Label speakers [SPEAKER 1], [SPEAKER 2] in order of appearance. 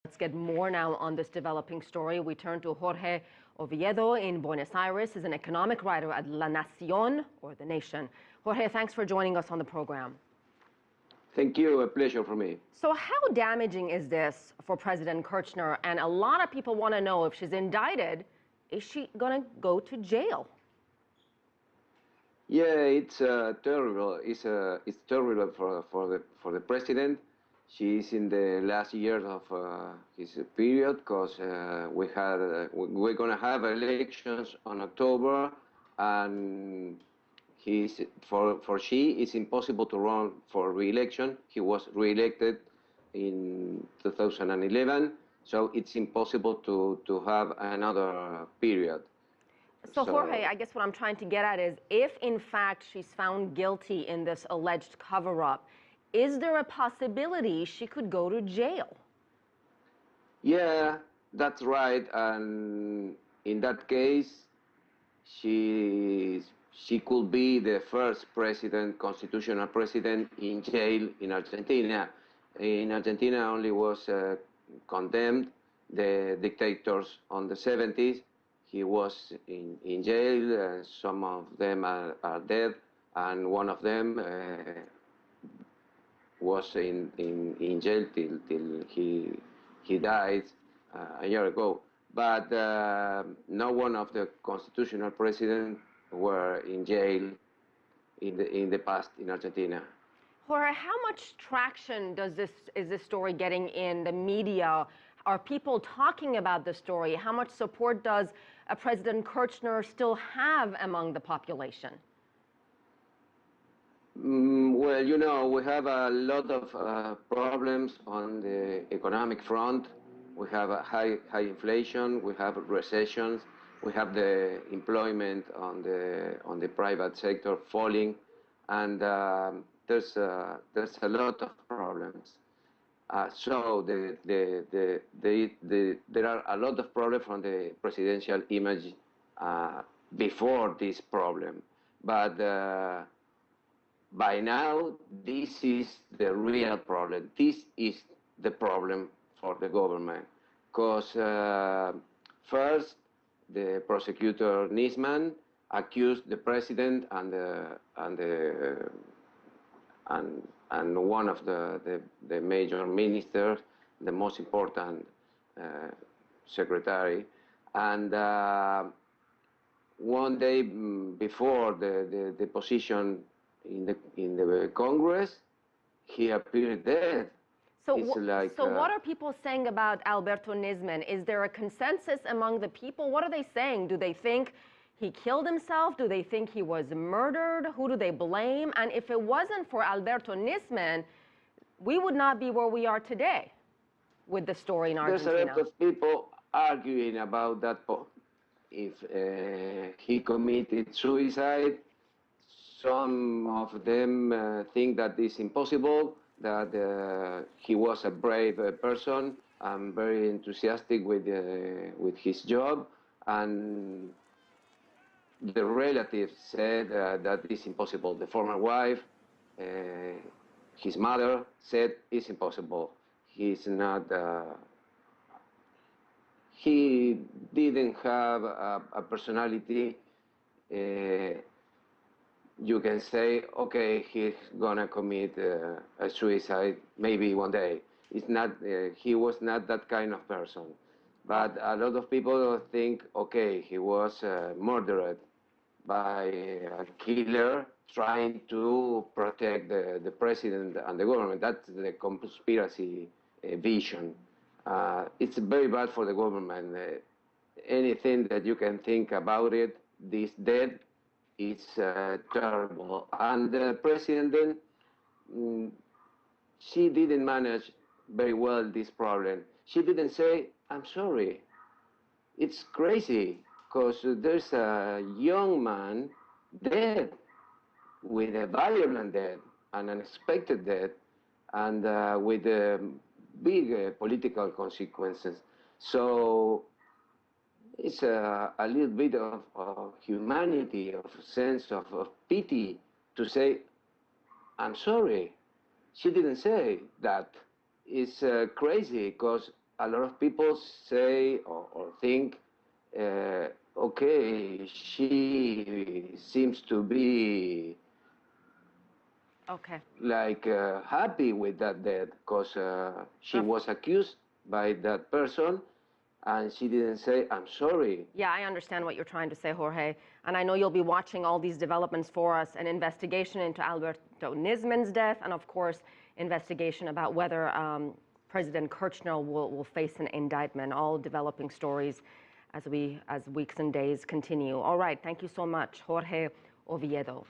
[SPEAKER 1] Let's get more now on this developing story. We turn to Jorge Oviedo in Buenos Aires. He's an economic writer at La Nación, or The Nation. Jorge, thanks for joining us on the program.
[SPEAKER 2] Thank you. A pleasure for me.
[SPEAKER 1] So how damaging is this for President Kirchner? And a lot of people want to know, if she's indicted, is she going to go to jail?
[SPEAKER 2] Yeah, it's terrible. It's terrible for the president. She's in the last years of his period, because we're gonna have elections on October, and for she it's impossible to run for re-election. He was re-elected in 2011, so it's impossible to have another period.
[SPEAKER 1] So Jorge, I guess what I'm trying to get at is, if in fact she's found guilty in this alleged cover-up, is there a possibility she could go to jail?
[SPEAKER 2] Yeah, that's right. And in that case, she could be the first constitutional president in jail in Argentina. In Argentina only was condemned the dictators on the 70s. He was in jail. Some of them are dead, and one of them was in jail till he died a year ago. But no one of the constitutional presidents were in jail in the past in Argentina.
[SPEAKER 1] Jorge, how much traction is this story getting in the media? Are people talking about the story? How much support does President Kirchner still have among the population?
[SPEAKER 2] Well, you know, we have a lot of problems on the economic front. We have a high inflation. We have recessions. We have the employment on the private sector falling, and there's a lot of problems. So there are a lot of problems from the presidential image before this problem, but by now this is the real problem. This is the problem for the government, because first the prosecutor Nisman accused the president and one of the major ministers, the most important secretary, and one day before the deposition in the Congress, he appeared dead.
[SPEAKER 1] So what are people saying about Alberto Nisman? Is there a consensus among the people? What are they saying? Do they think he killed himself? Do they think he was murdered? Who do they blame? And if it wasn't for Alberto Nisman, we would not be where we are today with the story in Argentina.
[SPEAKER 2] There's a lot of people arguing about that. If he committed suicide, some of them think that it's impossible, that he was a brave person and very enthusiastic with his job, and the relatives said that it's impossible. The former wife, his mother, said it's impossible. He's not. He didn't have a personality. You can say, okay, he's gonna commit a suicide maybe one day. It's not. He was not that kind of person. But a lot of people think, okay, he was murdered by a killer trying to protect the president and the government. That's the conspiracy vision. It's very bad for the government. Anything that you can think about it, this death, it's terrible. And the president, she didn't manage very well this problem. She didn't say, I'm sorry. It's crazy, because there's a young man dead, with a violent death, an unexpected death, and with big political consequences. So it's a little bit of humanity, of sense of pity to say, I'm sorry. She didn't say that. It's crazy, because a lot of people say or think, okay, she seems to be
[SPEAKER 1] Okay.
[SPEAKER 2] like happy with that death because she was accused by that person and she didn't say, I'm sorry.
[SPEAKER 1] Yeah, I understand what you're trying to say, Jorge. And I know you'll be watching all these developments for us, an investigation into Alberto Nisman's death, and of course, investigation about whether President Kirchner will face an indictment, all developing stories as weeks and days continue. All right, thank you so much, Jorge Oviedo.